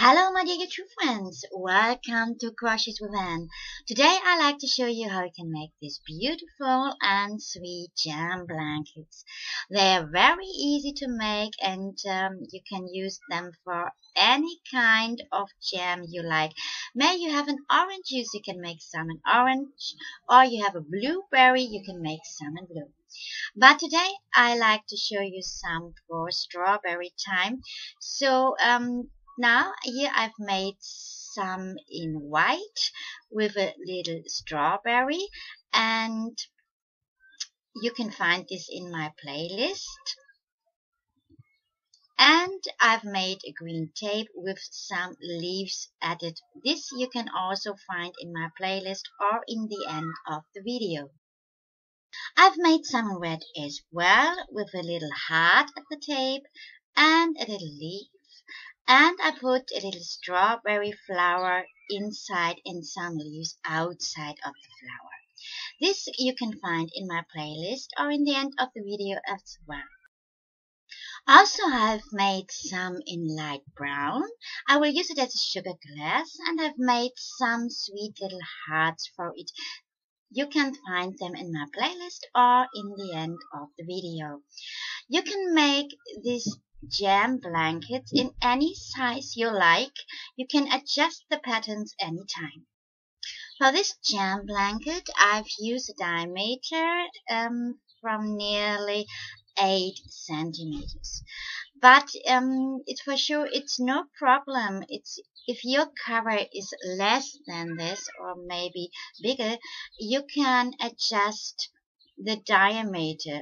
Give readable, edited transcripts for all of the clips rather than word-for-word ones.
Hello my dear true friends, welcome to Crushes with Anne. Today I like to show you how you can make these beautiful and sweet jam blankets. They are very easy to make and you can use them for any kind of jam you like. May you have an orange juice, you can make some in orange, or you have a blueberry, you can make some in blue. But today I like to show you some for strawberry time. So now here I've made some in white with a little strawberry, and you can find this in my playlist. And I've made a green tape with some leaves added. This you can also find in my playlist or in the end of the video. I've made some red as well with a little heart at the tape and a little leaf. And I put a little strawberry flower inside and some leaves outside of the flower. This you can find in my playlist or in the end of the video as well. Also, I've made some in light brown. I will use it as a sugar glass, and I've made some sweet little hearts for it. You can find them in my playlist or in the end of the video. You can make this jam blankets in any size you like. You can adjust the patterns anytime. For this jam blanket, I've used a diameter from nearly 8 centimeters. But it's for sure it's no problem. If your cover is less than this or maybe bigger, you can adjust the diameter.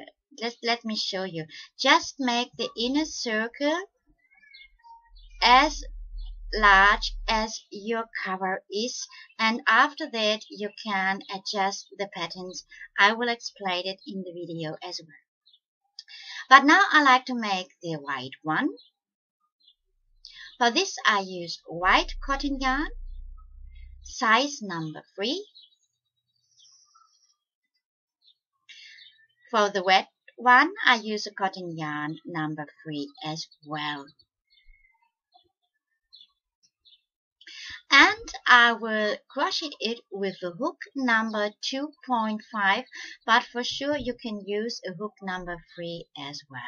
Let me show you. Just make the inner circle as large as your cover is, and after that you can adjust the patterns. I will explain it in the video as well. But now I like to make the white one. For this I use white cotton yarn, size number 3. For the red one I use a cotton yarn number 3 as well. And I will crochet it with a hook number 2.5, but for sure you can use a hook number 3 as well.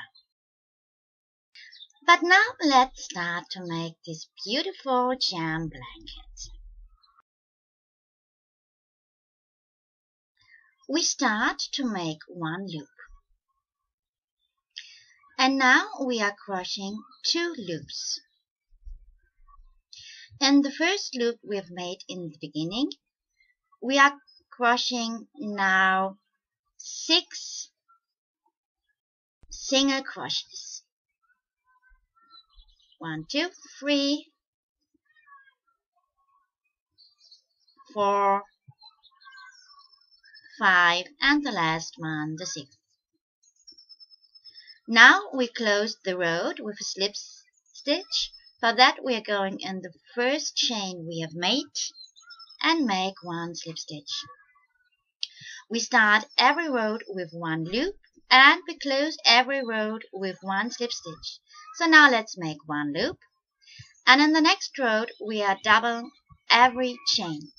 But now let's start to make this beautiful jam blanket. We start to make one loop. And now we are crocheting 2 loops. In the first loop we've made in the beginning, we are crocheting now 6 single crochets. 1, 2, 3, 4, 5, and the last one, the 6th. Now we close the row with a slip stitch. For that we are going in the first chain we have made and make 1 slip stitch. We start every row with 1 loop and we close every row with 1 slip stitch. So now let's make 1 loop, and in the next row we are double every chain.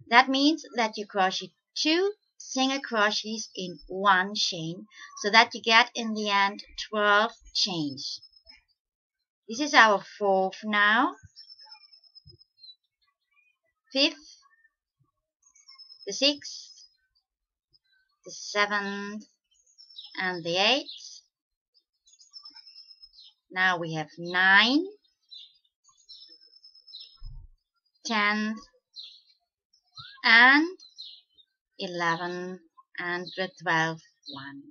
That means that you crochet 2 single crochets in 1 chain, so that you get in the end 12 chains. This is our 4th now, 5th, the 6th, the 7th, and the 8th. Now we have 9, 10th, and 11, and the 12th one.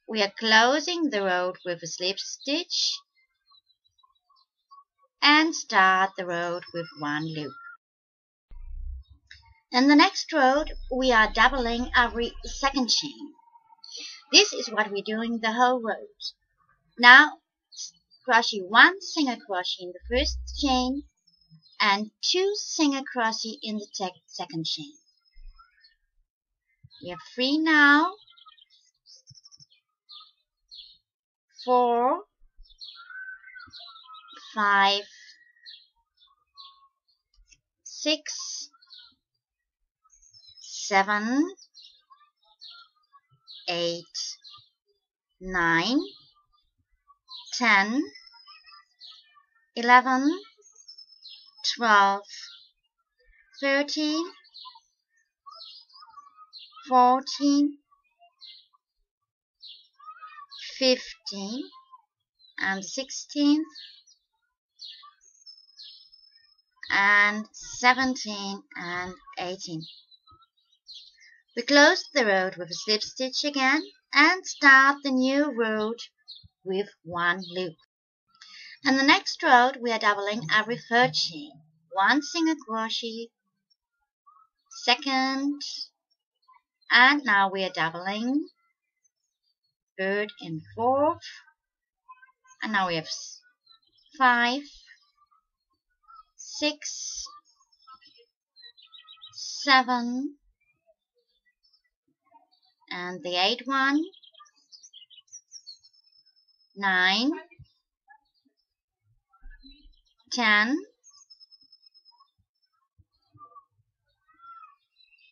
We are closing the row with a slip stitch and start the row with 1 loop. In the next row we are doubling every 2nd chain. This is what we're doing the whole row. Now crochet 1 single crochet in the 1st chain and 2 single crochet in the 2nd chain. We have 3 now, 4, 5, 6, 7, 8, 9, 10, 11, 12, 13, 14, 15, and 16, and 17, and 18. We close the row with a slip stitch again and start the new row with 1 loop. In the next row we are doubling every 3rd chain. 1 single crochet, 2nd, and now we are doubling 3rd and 4th, and now we have 5, 6, 7, and the 8th one, 9, 10,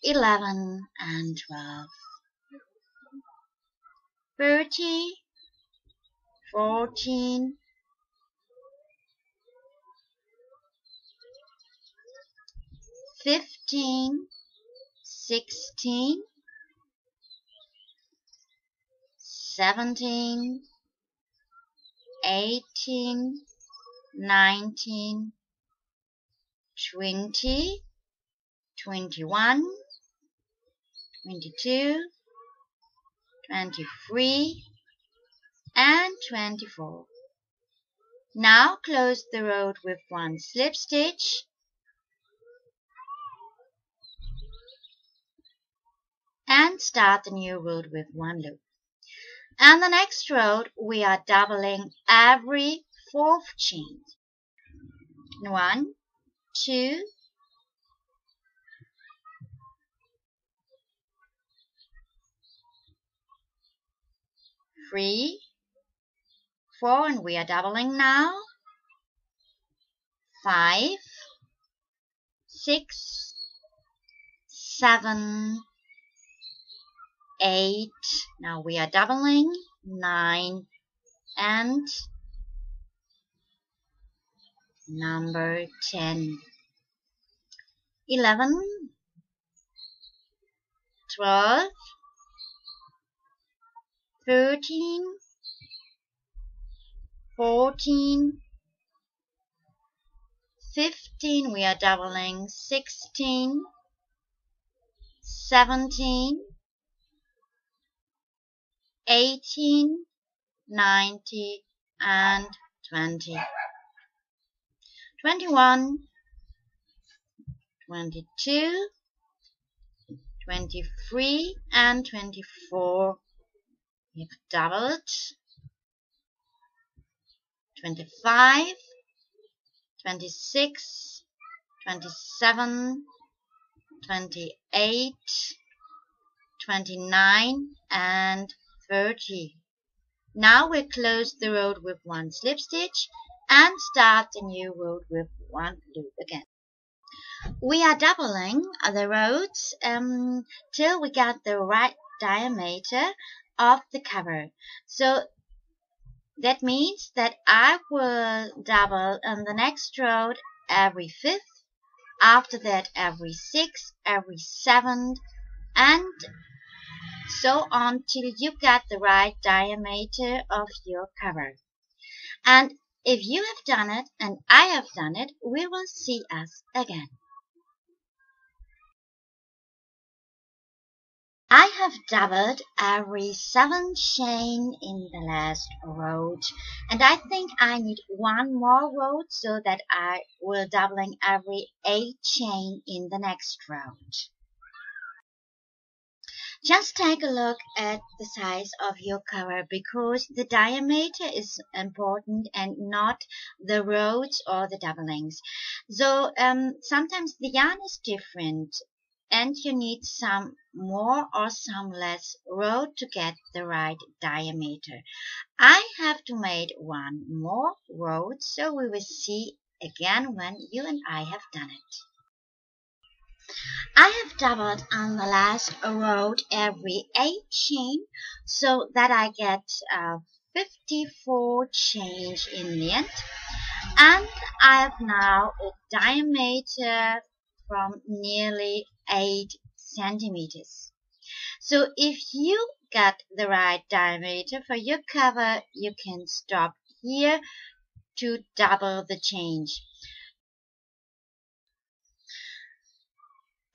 11, and 12, 13, 14, 15, 16, 17, 18, 19, 20, 21, 22, 23, and 24. Now close the row with 1 slip stitch and start the new row with 1 loop. And the next row we are doubling every 4th chain. 1, 2, 3, 4, and we are doubling now. 5, 6, 7, 8, now we are doubling, 9, and number 10, 11, 12, 13, 14, 15, we are doubling, 16, 17, 18, 19, and 20, 21, 22, 23, and 24. We've doubled. 25, 26, 27, 28, 29, and 30. Now we close the row with 1 slip stitch and start the new row with 1 loop again. We are doubling the rows till we get the right diameter of the cover. So that means that I will double in the next row every 5th, after that every 6th, every 7th, and so on till you get the right diameter of your cover. And if you have done it and I have done it, we will see us again. I have doubled every 7th chain in the last row, and I think I need 1 more row so that I will doubling every 8 chain in the next row. Just take a look at the size of your cover because the diameter is important and not the rows or the doublings. So sometimes the yarn is different. and you need some more or some less road to get the right diameter. I have to make one more road, so we will see again when you and I have done it. I have doubled on the last road every 8 chain so that I get 54 chains in the end, and I have now a diameter from nearly 8 centimeters. So if you got the right diameter for your cover, you can stop here to double the change.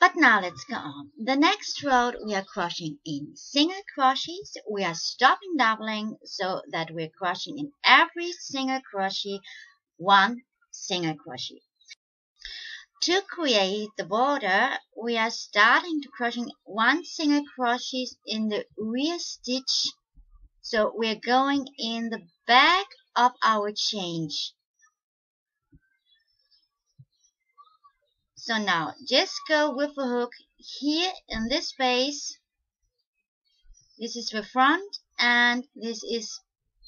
But now let's go on. The next row we are crocheting in single crochets. We are stopping doubling so that we're crocheting in every single crochet one single crochet. To create the border, we are starting to crochet one single crochet in the rear stitch. So we're going in the back of our change. So now just go with the hook here in this space. This is the front and this is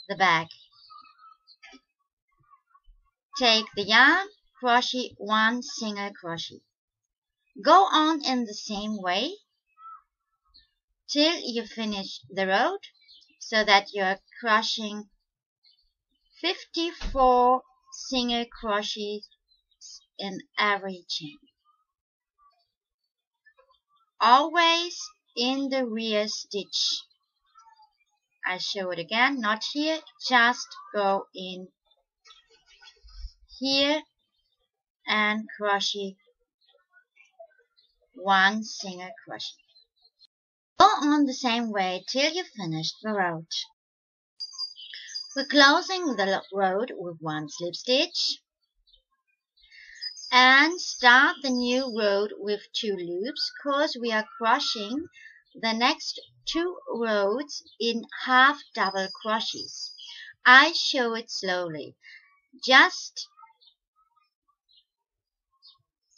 the back. Take the yarn, crochet one single crochet. Go on in the same way till you finish the row so that you're crocheting 54 single crochets in every chain. Always in the rear stitch. I show it again, not here, just go in here and crochet one single crochet. Go on the same way till you finish the row. We're closing the row with one slip stitch and start the new row with 2 loops because we are crocheting the next 2 rows in half double crochets. I show it slowly. Just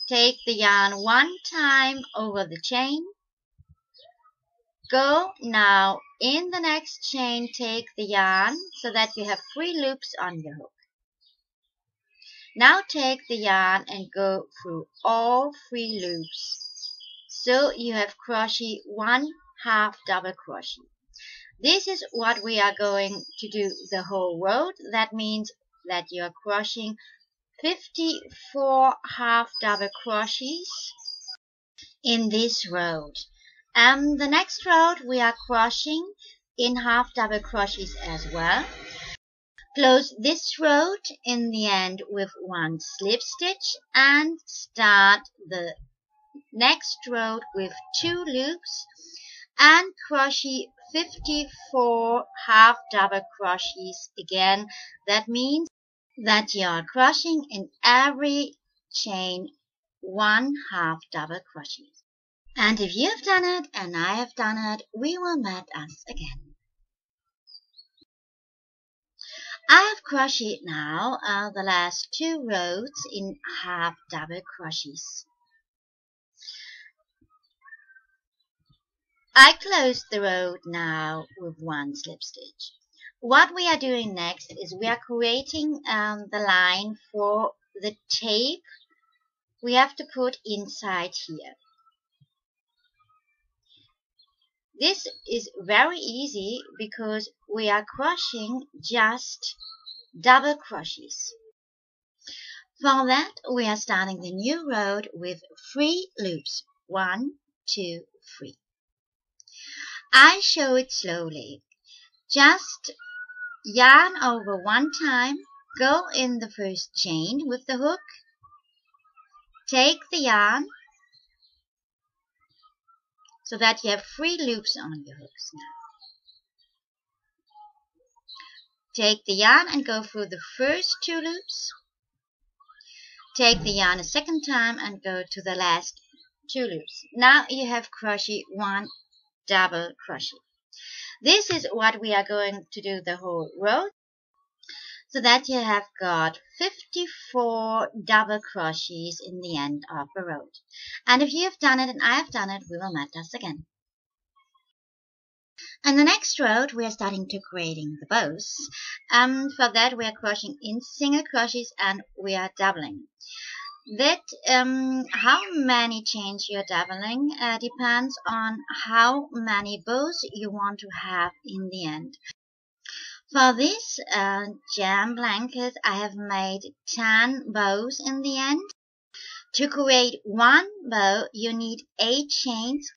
take the yarn one time over the chain. Go now in the next chain, take the yarn so that you have 3 loops on your hook. Now take the yarn and go through all 3 loops. So you have crochet one half double crochet. This is what we are going to do the whole row. That means that you are crocheting 54 half double crochets in this row. The next row we are crocheting in half double crochets as well. Close this row in the end with one slip stitch and start the next row with 2 loops and crochet 54 half double crochets again. That means that you are crocheting in every chain one half double crochet. And if you have done it and I have done it, we will meet us again. I have crocheted now the last 2 rows in half double crochets. I close the row now with one slip stitch. What we are doing next is we are creating the line for the tape we have to put inside here. This is very easy because we are crocheting just double crochets. For that, we are starting the new row with 3 loops. 1, 2, 3. I show it slowly. Just yarn over one time, go in the first chain with the hook, take the yarn so that you have 3 loops on your hooks now. Take the yarn and go through the first 2 loops. Take the yarn a second time and go to the last 2 loops. Now you have crochet 1 double crochet. This is what we are going to do the whole row. so that you have got 54 double crochets in the end of the row. And if you have done it and I have done it, we will mat this again. In the next row, we are starting to creating the bows. For that, we are crocheting in single crochets and we are doubling. That how many chains you are doubling depends on how many bows you want to have in the end. For this jam blanket, I have made 10 bows in the end. To create one bow, you need 8 chains.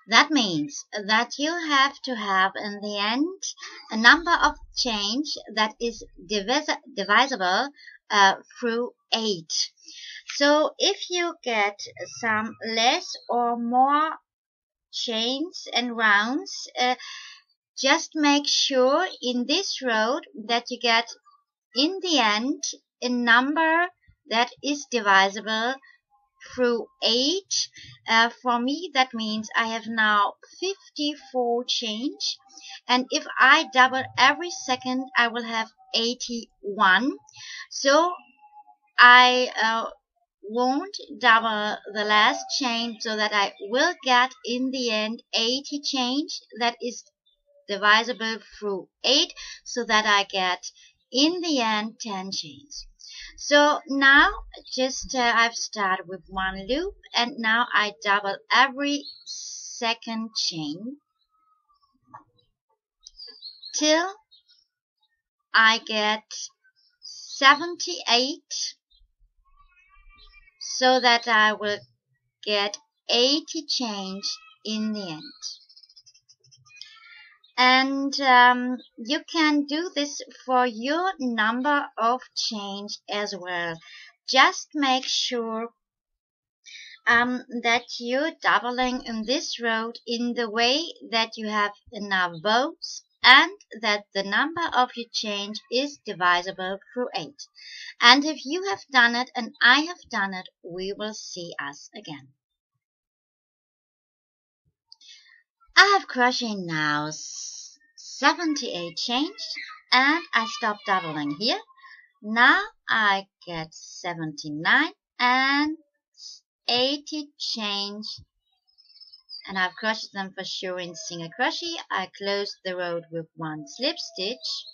That means that you have to have in the end a number of chains that is divisible through 8. So if you get some less or more chains and rounds, just make sure in this row that you get in the end a number that is divisible through 8. For me that means I have now 54 chains, and if I double every second I will have 81. So I won't double the last chain, so that I will get in the end 80 chains that is divisible through 8, so that I get in the end 10 chains. So now just I've started with one loop, and now I double every second chain till I get 78, so that I will get 80 chains in the end. And you can do this for your number of chains as well. Just make sure that you're doubling in this row in the way that you have enough bows and that the number of your chains is divisible through 8. And if you have done it and I have done it, we will see us again. I have crocheted now 78 chains and I stop doubling here. Now I get 79 and 80 chains, and I've crocheted them for sure in single crochet. I close the row with one slip stitch.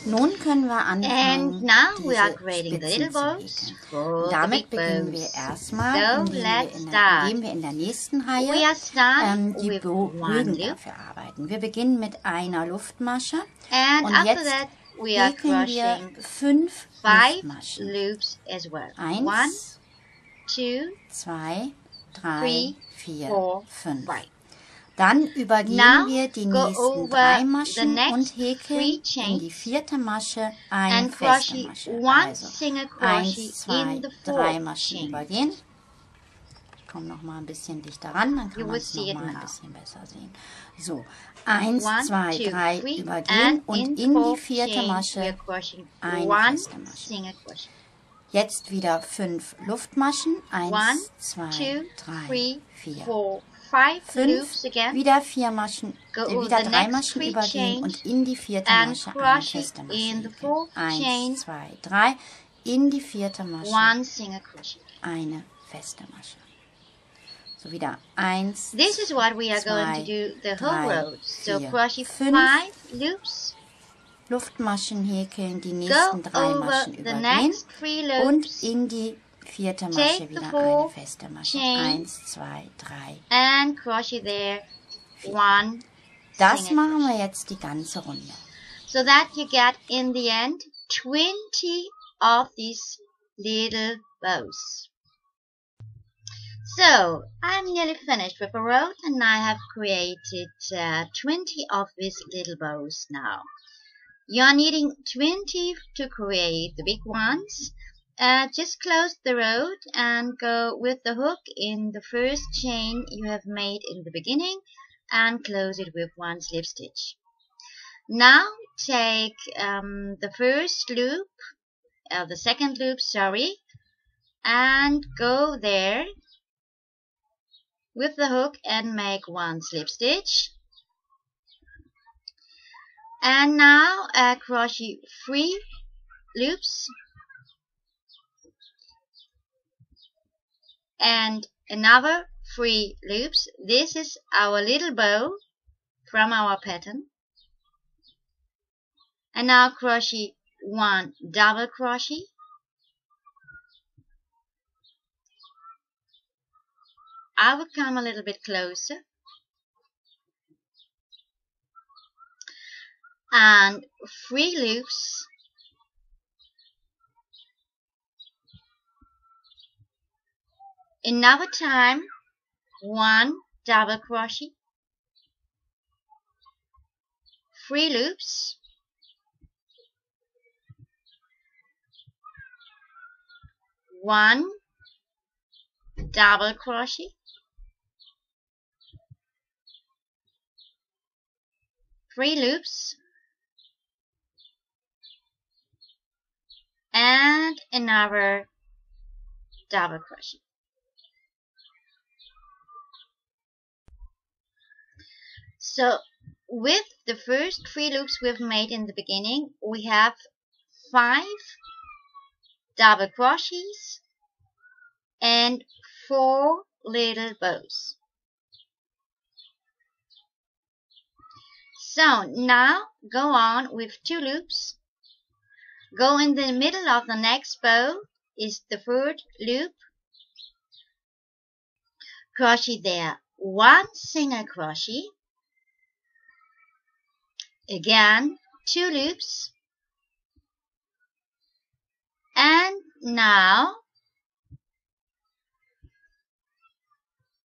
Nun können wir anfangen, And now we are diese creating the Spitzen little zu bows häkeln. for Damit the big beginnen bows. wir erstmal, So indem wir in der nächsten Reihe we are starting die with one Bögen loop, dafür arbeiten. Wir beginnen mit einer Luftmasche and und after jetzt that we are häkeln wir crocheting 5 5 Luftmaschen. loops as well. 1, 1, 2, 2, 3, 3, 4, 4, 5. 5. Dann übergehen Now wir die go nächsten over 3 the Maschen next und 3 häkeln in die chains 4. Masche eine and feste crochet Masche. one Also single 1, crochet 2, in the 3 4th Maschen chain. übergehen. Ich komme noch mal ein bisschen dichter ran, dann You kann man will es see noch it mal ein now. bisschen besser sehen. So, 1, 1, 2, 2, 3 3, übergehen and und in in die 4th 4. chain we are Masche crocheting eine one feste Masche. single crochet. Jetzt wieder 5 Luftmaschen. 1, 1, 2, 2, 3, 3, 4, 4, 5 5, loops again. wieder 4 Maschen, Go over wieder the 3 next Maschen 3 übergehen chains und in die 4. and Masche eine crochet feste Masche in the häkeln. 4th chain 1, 2, 3, in die 4. Masche one single crochet. eine feste Masche. So wieder 1, This is what we are 2, going to do the whole 3, row. So 4, crochet 5 5 loops. Luftmaschen häkeln, die Go nächsten 3 over Maschen the übergehen next 3 und loops in die 4. Take Masche the wieder eine 4th feste Masche. chain 1, 2, 3. and crochet there one Das single machen crochet, wir jetzt die ganze Runde. so that you get in the end 20 of these little bows. So I'm nearly finished with a row, and I have created 20 of these little bows now. You are needing 20 to create the big ones. Just close the row and go with the hook in the first chain you have made in the beginning and close it with one slip stitch. Now take the first loop, the second loop, sorry, and go there with the hook and make one slip stitch. And now crochet 3 loops and another 3 loops. This is our little bow from our pattern. And now crochet 1 double crochet, I will come a little bit closer, and 3 loops, another time 1 double crochet, 3 loops, 1 double crochet, 3 loops, and another double crochet. So with the first 3 loops we've made in the beginning, we have 5 double crochets and 4 little bows. So now go on with 2 loops. Go in the middle of the next bow is the 3rd loop. Crochet there 1 single crochet. Again 2 loops. And now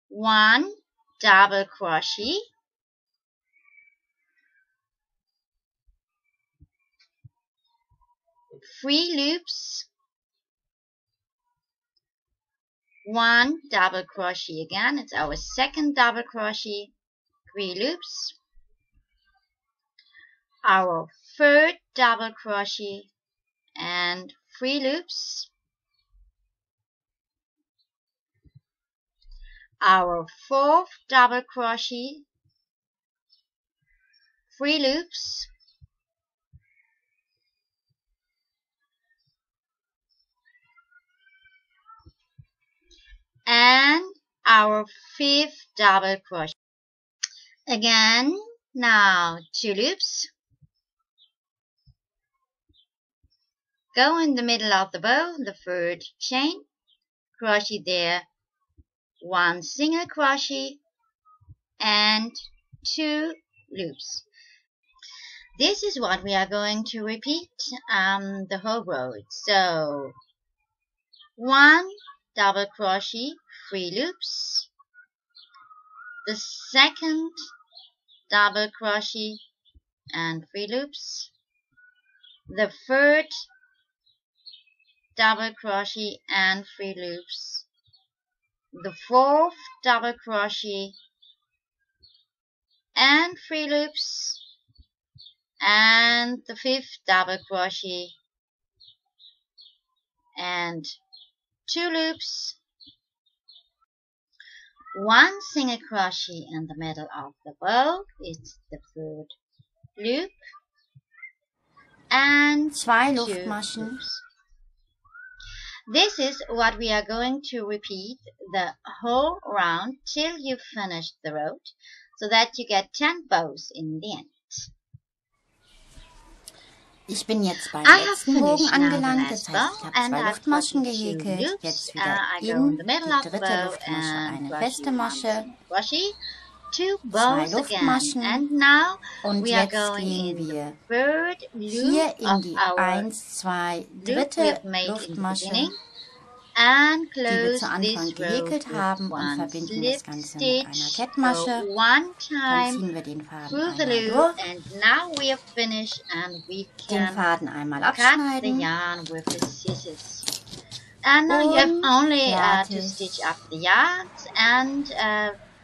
1 double crochet, 3 loops, 1 double crochet again, it's our second double crochet, 3 loops, our 3rd double crochet and 3 loops, our 4th double crochet, 3 loops, and our 5th double crochet. Again, now 2 loops. Go in the middle of the bow, the 3rd chain, crochet there 1 single crochet and 2 loops. This is what we are going to repeat the whole row. So 1 double crochet, 3 loops, the 2nd double crochet and 3 loops, the 3rd double crochet and 3 loops, the 4th double crochet and 3 loops, and the 5th double crochet and 2 loops, 1 single crochet in the middle of the bow, it's the 3rd loop, and 2 2 Luftmaschen, loops. This is what we are going to repeat the whole round till you finish the row, so that you get 10 bows in the end. Ich bin jetzt beim I have letzten Bogen finished now the angelangt, last das heißt, bow ich habe and 2 I've Luftmaschen crochet 2 gehäkelt, loops. jetzt wieder I go in in the middle die of the dritte bow Luftmasche and eine crochet feste 1 Masche, single crochet, 2 2 bows again, Luftmaschen and now und we are jetzt going gehen in the wir 3rd loop hier in of die our 1, 2, loop dritte we've made in the Luftmasche, beginning, and die wir close zu Anfang this row gehäkelt with haben und 1 verbinden slip das Ganze mit einer stitch. So Kettmasche. 1 Dann time ziehen wir den Faden through the einmal loop, durch, and now we have finished and we den can Faden einmal cut the abschneiden yarn with the scissors. And now you have und only to fertig stitch up the yarns, and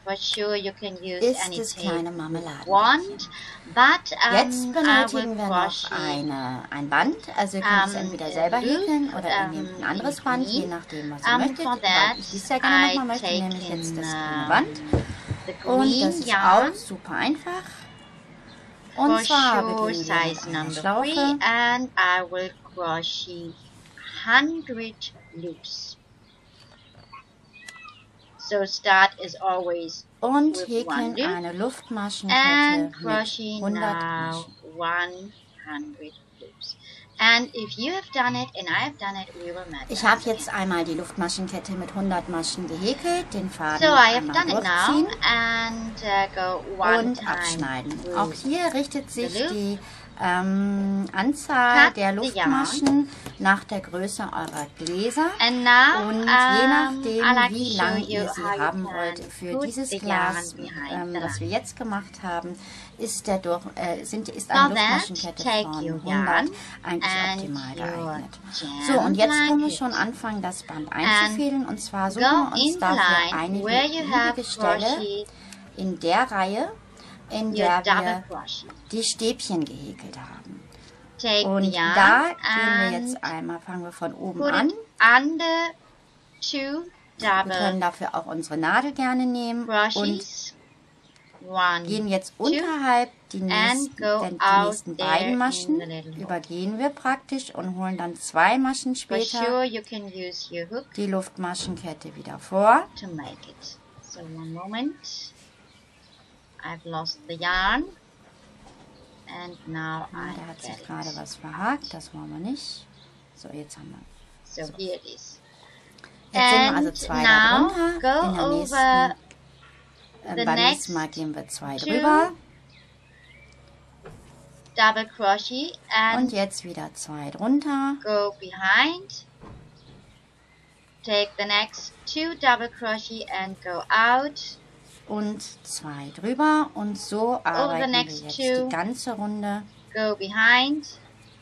for sure you can use ist any das tape kleine you Marmeladenbäckchen. want, but Jetzt I will benötigen wir noch crochet ein Band, also ihr könnt es entweder selber loop häkeln oder ihr nehmt ein anderes in Band, je green. nachdem was ihr möchtet, For weil that ich dies sehr gerne I nochmal möchte, take nämlich jetzt in das grüne Band. the Und das green ist yarn auch super einfach. Und for zwar sure beginnen wir mit size einer number 3, Schlaufe and I will crochet 100 loops. So start as always und with 1 häkeln loop eine Luftmaschenkette and mit crochet 100 now Maschen. 100 loops. And if you have done it and I have done it, we will measure. Ich habe jetzt einmal die Luftmaschenkette mit 100 Maschen gehäkelt, den Faden So I have einmal done it now durchziehen and go one und time abschneiden. through Auch hier richtet sich the loop. die Anzahl Cut der the Luftmaschen nach der Größe eurer Gläser And now und je nachdem, I like to wie show lang you ihr sie how you haben can wollt für put dieses the Glas, yarn behind the was wir line. jetzt gemacht haben, ist, eine For Luftmaschenkette that, take von your 100 yarn eigentlich and optimal your geeignet. Jam So, und jetzt können wir Blanket. schon anfangen, das Band And einzufädeln. Und zwar suchen go wir uns in the dafür line eine where you have beliebige Stelle crocheted in der Reihe, in your der double wir crochet. die Stäbchen gehäkelt haben. Take Und the yarn da gehen wir and jetzt einmal, fangen wir von oben put an. it under 2 Wir können double dafür auch unsere Nadel gerne nehmen und crochets. 1, gehen jetzt 2, unterhalb die and go die out nächsten there beiden in Maschen, the little hole. übergehen wir praktisch und holen dann 2 Maschen For später sure you can use your hook die Luftmaschenkette wieder vor. to make it. So one moment. I've lost the yarn. And now Ja, I da hat get sich gerade it. was verhakt, das wollen wir nicht. So, jetzt haben wir. So here it is. Jetzt sind wir also And 2 now darunter. go In der over the beim next nächsten Mal gehen wir 2 2 drüber. double crochet Und and jetzt wieder 2 drunter. go behind. Take the next 2 double crochet and go out. Und 2 drüber. Und so arbeiten wir next jetzt 2. die ganze Runde Go behind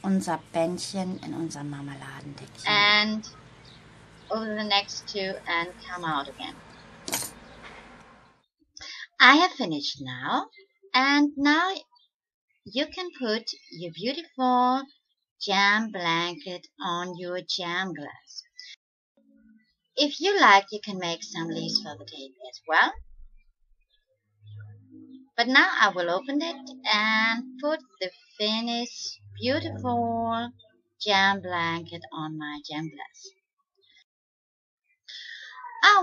unser Bändchen in unserem Marmeladendeckchen. and over the next 2 and come out again. I have finished now, and now you can put your beautiful jam blanket on your jam glass. If you like, you can make some leaves for the table as well. But now I will open it and put the finished beautiful jam blanket on my jam glass.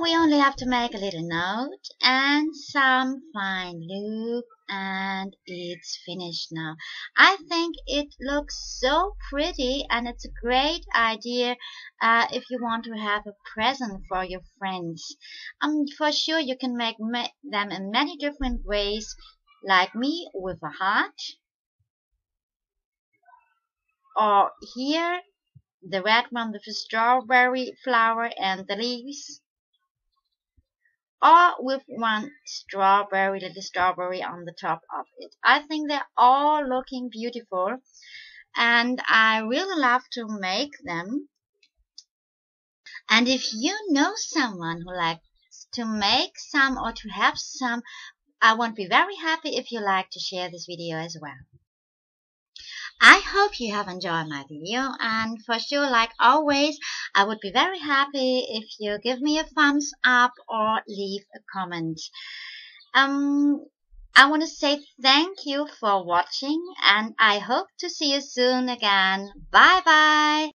We only have to make a little note and some fine loop and it's finished now. I think it looks so pretty and it's a great idea if you want to have a present for your friends. For sure you can make them in many different ways, like me with a heart, or here the red one with the strawberry flower and the leaves, or with one little strawberry on the top of it. I think they're all looking beautiful and I really love to make them. And if you know someone who likes to make some or to have some, I won't be very happy if you like to share this video as well. I hope you have enjoyed my video, and for sure, like always, I would be very happy if you give me a thumbs up or leave a comment. I want to say thank you for watching, and I hope to see you soon again. Bye bye!